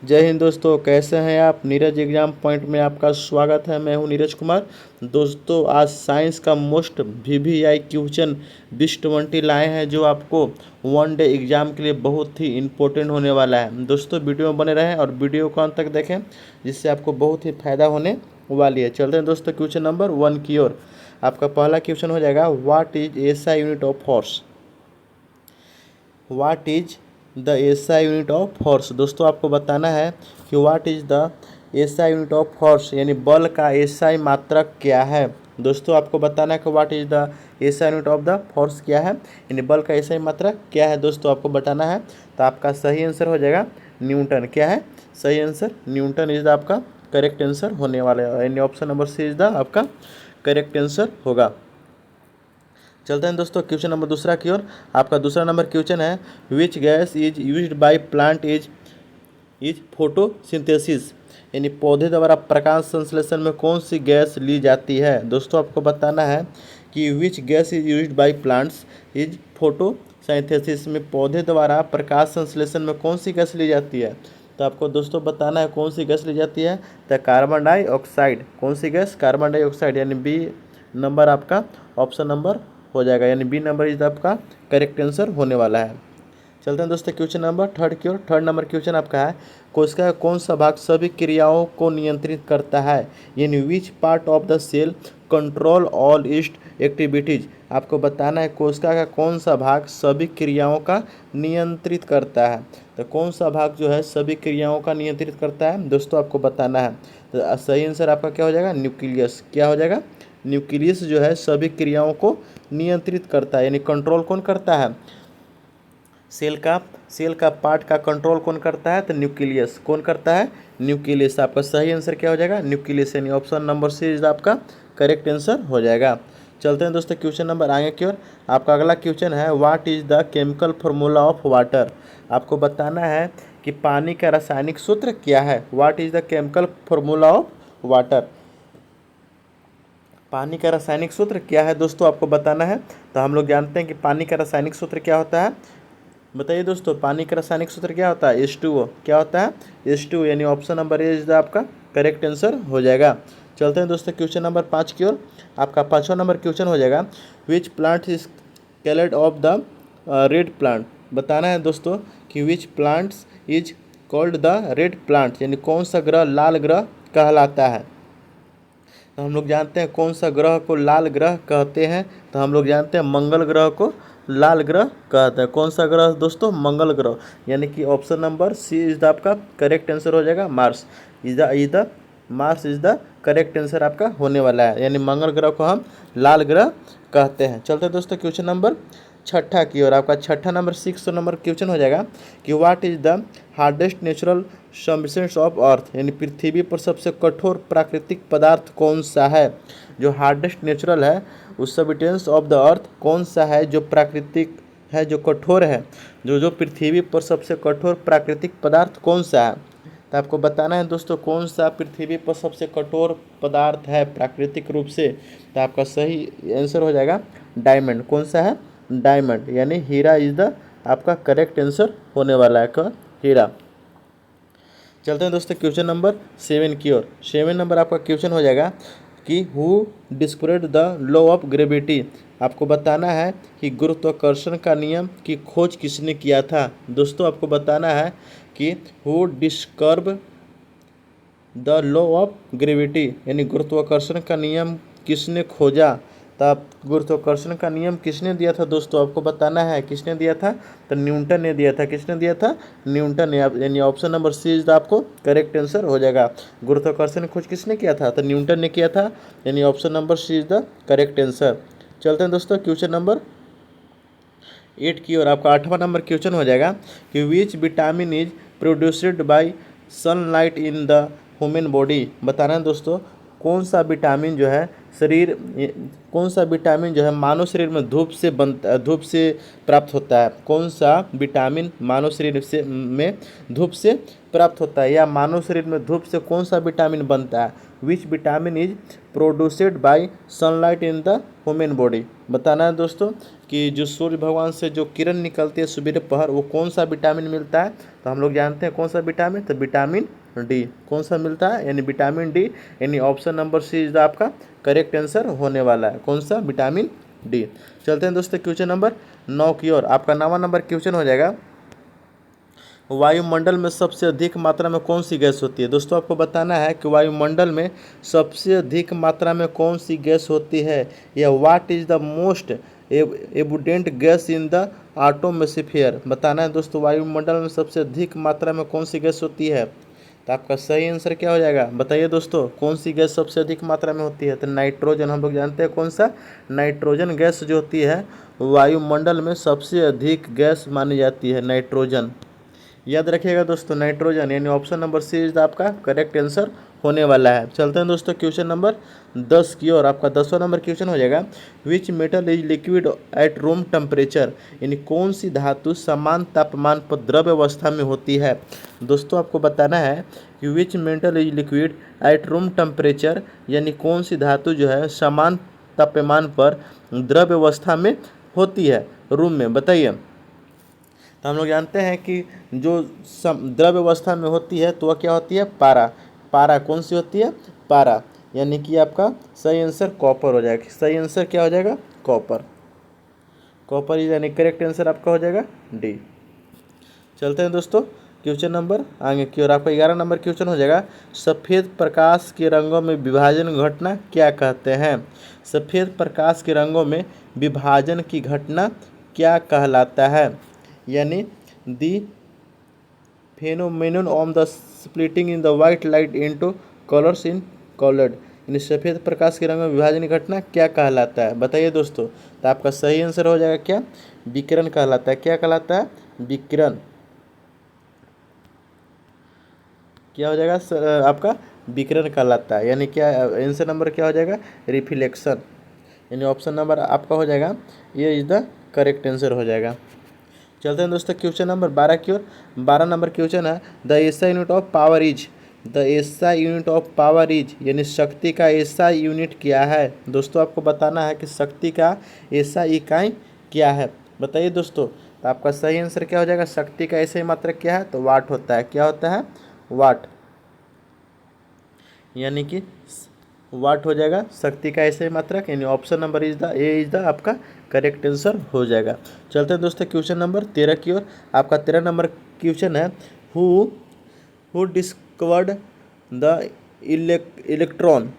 जय हिंद दोस्तों, कैसे हैं आप। नीरज एग्जाम पॉइंट में आपका स्वागत है। मैं हूं नीरज कुमार। दोस्तों, आज साइंस का मोस्ट वीवीआई क्वेश्चन 2020 लाए हैं, जो आपको वन डे एग्जाम के लिए बहुत ही इम्पोर्टेंट होने वाला है। दोस्तों, वीडियो में बने रहें और वीडियो को अंत तक देखें, जिससे आपको बहुत ही फायदा होने वाली है। चलते हैं दोस्तों क्वेश्चन नंबर 1 की ओर। आपका पहला क्वेश्चन हो जाएगा, what is SI unit of force. What is the SI unit of force. दोस्तों, आपको बताना है कि what is the SI unit of force, यानी बल का एसआई मात्रक क्या है। दोस्तों, आपको बताना है कि what is the SI unit of the force क्या है, यानी बल का एसआई मात्रक क्या है। दोस्तों, आपको बताना है, तो आपका सही आंसर हो जाएगा न्यूटन। क्या है सही आंसर? न्यूटन इज द आपका करेक्ट आंसर होने वाला है, यानी option number C is the आपका करेक्ट आंसर होगा। चलते हैं दोस्तों क्वेश्चन नंबर दूसरा की ओर। आपका दूसरा नंबर क्वेश्चन है, which gas is used by plant is photosynthesis, यानी पौधे द्वारा प्रकाश संश्लेषण में कौन सी गैस ली जाती है। दोस्तों, आपको बताना है कि which gas is used by plants is photosynthesis, में पौधे द्वारा प्रकाश संश्लेषण में कौन सी गैस ली जाती है। तो आपको दोस्तों बताना है कौन सी गैस ली जाती है। तो कार्बन डाइऑक्साइड। कौन सी गैस? कार्बन डाइऑक्साइड, यानी बी नंबर आपका ऑप्शन नंबर हो जाएगा, यानी बी नंबर इज आपका करेक्ट आंसर होने वाला है। चलते हैं दोस्तों क्वेश्चन नंबर थर्ड की ओर। थर्ड नंबर क्वेश्चन आपका है, कोशिका का कौन सा भाग सभी क्रियाओं को नियंत्रित करता है, यानी which part of the cell control all ईस्ट एक्टिविटीज। आपको बताना है कोशिका का कौन सा भाग सभी क्रियाओं का नियंत्रित करता है। तो कौन सा भाग जो है सभी क्रियाओं का नियंत्रित करता है, दोस्तों आपको बताना है। तो सही आंसर आपका क्या हो जाएगा? न्यूक्लियस। क्या हो जाएगा? न्यूक्लियस जो है सभी क्रियाओं को नियंत्रित करता है, यानी कंट्रोल कौन करता है? सेल का पार्ट का कंट्रोल कौन करता है? तो न्यूक्लियस। कौन करता है? न्यूक्लियस। आपका सही आंसर क्या हो जाएगा? न्यूक्लियस, यानी ऑप्शन नंबर सी इज आपका करेक्ट आंसर हो जाएगा। चलते हैं दोस्तों क्वेश्चन नंबर आगे की ओर। आपका अगला क्वेश्चन है, what is the chemical formula of water. आपको बताना है कि पानी का रासायनिक सूत्र क्या है। What is the chemical formula of water, पानी का रासायनिक सूत्र क्या है, दोस्तों आपको बताना है। तो हम लोग जानते हैं कि पानी का रासायनिक सूत्र क्या होता है। बताइए दोस्तों, पानी का रासायनिक सूत्र क्या होता है? H2O। क्या होता है? H2O, यानी ऑप्शन नंबर ए इज आपका करेक्ट आंसर हो जाएगा। चलते हैं दोस्तों क्वेश्चन नंबर 5 की ओर। आपका पाँचवा नंबर क्वेश्चन हो जाएगा, which plant is coloured of the red plant. बताना है दोस्तों कि which plants is called the red plant, यानी कौन सा ग्रह लाल ग्रह कहलाता है। तो हम लोग जानते हैं कौन सा ग्रह को लाल ग्रह कहते हैं। तो हम लोग जानते हैं मंगल ग्रह को लाल ग्रह कहते हैं। कौन सा ग्रह दोस्तों? मंगल ग्रह, यानी कि option number C is the आपका करेक्ट आंसर हो जाएगा। Mars is the correct answer आपका होने वाला है, यानी मंगल ग्रह को हम लाल ग्रह कहते हैं। चलते हैं दोस्तों क्वेश्चन नंबर छठा की ओर। आपका छठा नंबर 6 नंबर क्वेश्चन हो जाएगा कि what is the hardest natural substance of earth, यानी पृथ्वी पर सबसे कठोर प्राकृतिक पदार्थ कौन सा है। जो हार्डेस्ट नेचुरल है उस सबस्टेंस ऑफ द अर्थ कौन सा है, जो प्राकृतिक है, जो कठोर है, जो पृथ्वी पर सबसे कठोर प्राकृतिक पदार्थ कौन सा है। तो आपको बताना है दोस्तों कौन सा पृथ्वी पर सबसे कठोर पदार्थ है प्राकृतिक रूप से। तो आपका सही आंसर हो जाएगा डायमंड। कौन सा है? डायमंड, यानी हीरा इज द आपका करेक्ट आंसर होने वाला है का हीरा। चलते हैं दोस्तों क्वेश्चन नंबर 7 की ओर। 7 नंबर आपका क्वेश्चन हो जाएगा कि who discovered the law of gravity. आपको बताना है कि गुरुत्वाकर्षण का नियम की खोज किसने किया था। दोस्तों, आपको बताना है कि who discovered the law of gravity, यानी गुरुत्वाकर्षण का नियम किसने खोजा। तब गुरुत्वाकर्षण का नियम किसने दिया था, दोस्तों आपको बताना है किसने दिया था। तो न्यूटन ने दिया था। किसने दिया था? न्यूटन ने, यानी ऑप्शन नंबर सी इज आपको करेक्ट आंसर हो जाएगा। गुरुत्वाकर्षण खोज किसने किया था? तो न्यूटन ने किया था, यानी option number C is the correct answer. चलते हैं दोस्तों क्वेश्चन नंबर 8 की ओर। आपका 8वां नंबर क्वेश्चन हो जाएगा कि which vitamin is produced by sunlight in the human body. बताना है दोस्तों कौन सा विटामिन जो है कौन सा विटामिन जो है मानव शरीर में धूप से प्राप्त होता है? कौन सा विटामिन मानव शरीर से में धूप से प्राप्त होता है, या मानव शरीर में धूप से कौन सा विटामिन बनता है? Which vitamin is produced by sunlight in the human body? बताना है दोस्तों कि जो सूर्य भगवान से जो किरण निकलती है सवेरे पहर, वो कौन सा विटामिन मिलता है? तो हम लोग जानते हैं कौन सा विटामिन, तो विटामिन डी। कौन सा मिलता है? यानी विटामिन डी, यानी option number C is the आपका करेक्ट आंसर होने वाला है। कौन सा? Vitamin D. चलते हैं दोस्तों क्वेश्चन नंबर 9 की ओर। आपका 9वां नंबर क्वेश्चन हो जाएगा, वायुमंडल में सबसे अधिक मात्रा में कौन सी गैस होती है? दोस्तों आपको बताना है कि वायुमंडल में सबसे अधिक मात्रा में कौन सी गैस होती है, या what is the most abundant gas in the atmosphere? बताना है दोस्तों वायुमंडल में सबसे अधिक मात्रा में कौन सी गैस होती है। तो आपका सही आंसर क्या हो जाएगा? बताइए दोस्तों, कौन सी गैस सबसे अधिक मात्रा में होती है? तो नाइट्रोजन। हम लोग जानते हैं कौन सा? नाइट्रोजन गैस जो होती है वायुमंडल में सबसे अधिक गैस मानी जाती है, नाइट्रोजन। याद रखिएगा दोस्तों, नाइट्रोजन, यानी ऑप्शन नंबर सी इज आपका करेक्ट आंसर होने वाला है। चलते हैं दोस्तों क्वेश्चन नंबर 10 की ओर। आपका 10वां नंबर क्वेश्चन हो जाएगा, which metal is liquid at room temperature? यानी कौन सी धातु समान तापमान पर द्रव अवस्था में होती है? दोस्तों आपको बताना है कि which metal is liquid at room temperature, यानी कौन सी धातु जो है समान तापमान पर द्रव अवस्था में होती है रूम में, बताइए। तो हम लोग जानते हैं कि जो द्रव अवस्था में होती है तो वह क्या होती है? पारा। पारा कौन सी होती है? पारा, यानी कि आपका सही आंसर कॉपर हो जाएगा। सही आंसर क्या हो जाएगा? कॉपर। कॉपर इज यानी करेक्ट आंसर आपका हो जाएगा डी। चलते हैं दोस्तों क्वेश्चन नंबर आगे की ओर। आपका 11 नंबर क्वेश्चन हो जाएगा, सफ़ेद प्रकाश के रंगों में विभाजन घटना क्या कहते हैं? सफ़ेद प्रकाश के रंगों में विभाजन की घटना क्या कहलाता है? यानी the phenomenon of the splitting in the white light into colours in coloured, यानी सफ़ेद प्रकाश के रंग में विभाजन की घटना क्या कहलाता है? बताइए दोस्तों। तो आपका सही आंसर हो जाएगा क्या? विकिरण कहलाता है। क्या कहलाता है? विकिरण। क्या हो जाएगा आपका? विकिरण कहलाता है। यानी क्या आंसर नंबर क्या हो जाएगा? रिफ्लेक्शन, यानी ऑप्शन नंबर आपका हो जाएगा ये इज द करेक्ट आंसर हो जाएगा। चलते हैं दोस्तों क्वेश्चन नंबर 12 की ओर। 12 नंबर क्वेश्चन है, the SI unit of power is? The SI unit of power is, यानी शक्ति का एसआई यूनिट क्या है? दोस्तों आपको बताना है कि शक्ति का एसआई इकाई क्या है, बताइए दोस्तों। तो आपका सही आंसर क्या हो जाएगा? शक्ति का एसआई मात्रक क्या है? तो वाट होता है। क्या होता है? वाट, यानी कि वाट हो जाएगा शक्ति का ऐसे मात्रक, यानी ऑप्शन नंबर इज द आपका करेक्ट आंसर हो जाएगा। चलते हैं दोस्तों क्वेश्चन नंबर 13 की ओर। आपका 13 नंबर क्वेश्चन है, who discovered the electron?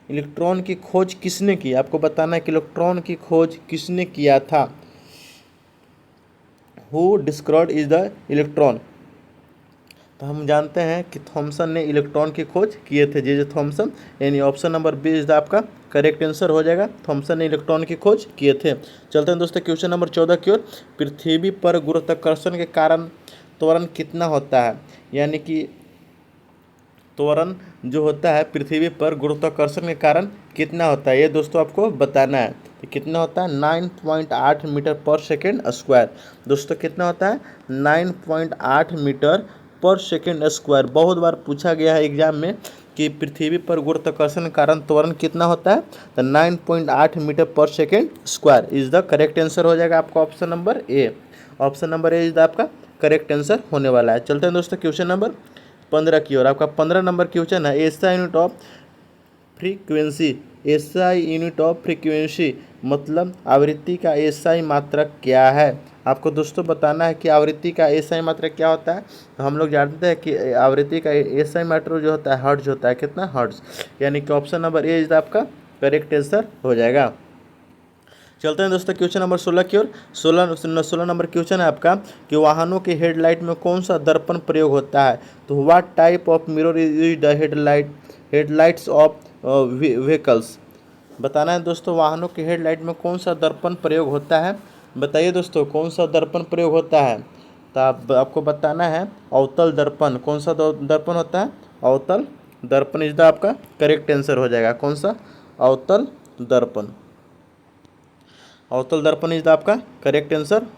Electron की खोज किसने की? आपको बताना है कि इलेक्ट्रॉन की खोज किसने किया था। Who discovered is the electron? तो हम जानते हैं कि थॉमसन ने इलेक्ट्रॉन की खोज किए थे, जे थॉमसन, यानी ऑप्शन नंबर बी इज आपका करेक्ट आंसर हो जाएगा। थॉमसन ने इलेक्ट्रॉन की खोज किए थे। चलते हैं दोस्तों क्वेश्चन नंबर 14 की ओर। पृथ्वी पर गुरुत्वाकर्षण के कारण त्वरण कितना होता है? यानी कि त्वरण जो होता है पृथ्वी पर गुरुत्वाकर्षण के कारण कितना होता है, ये दोस्तों आपको बताना है। तो कितना होता है? 9.8 मीटर पर सेकेंड स्क्वायर। दोस्तों कितना होता है? 9.8 मीटर पर सेकेंड स्क्वायर। बहुत बार पूछा गया है एग्जाम में कि पृथ्वी पर गुरुत्वाकर्षण के कारण त्वरण कितना होता है? तो 9.8 मीटर पर second square is the correct answer हो जाएगा आपका option number A. Option number A is the आपका करेक्ट आंसर होने वाला है। चलते हैं दोस्तों क्वेश्चन नंबर 15 की ओर। आपका 15 नंबर क्वेश्चन है, SI unit of frequency. SI unit of frequency मतलब आवृत्ति का एसआई मात्रक क्या है? आपको दोस्तों बताना है कि आवृत्ति का एसआई मात्रक क्या होता है। तो हम लोग जानते हैं कि आवृत्ति का एसआई मात्रक जो होता है हर्ट्ज होता है। कितना? हर्ट्ज, यानी कि ऑप्शन नंबर ए इज आपका करेक्ट आंसर हो जाएगा। चलते हैं दोस्तों क्वेश्चन नंबर 16 की ओर। 16 नंबर क्वेश्चन है आपका कि वाहनों के हेडलाइट में कौन सा दर्पण प्रयोग होता है? तो what type of mirror is the headlights of vehicles? बताना है दोस्तों, वाहनों के हेडलाइट में कौन सा दर्पण प्रयोग होता है? बताइए दोस्तों, कौन सा दर्पण प्रयोग होता है? तो आपको बताना है अवतल दर्पण। कौन सा दर्पण होता है? अवतल दर्पण इज द आपका करेक्ट आंसर हो जाएगा। कौन सा? अवतल दर्पण। अवतल दर्पण इज द आपका करेक्ट आंसर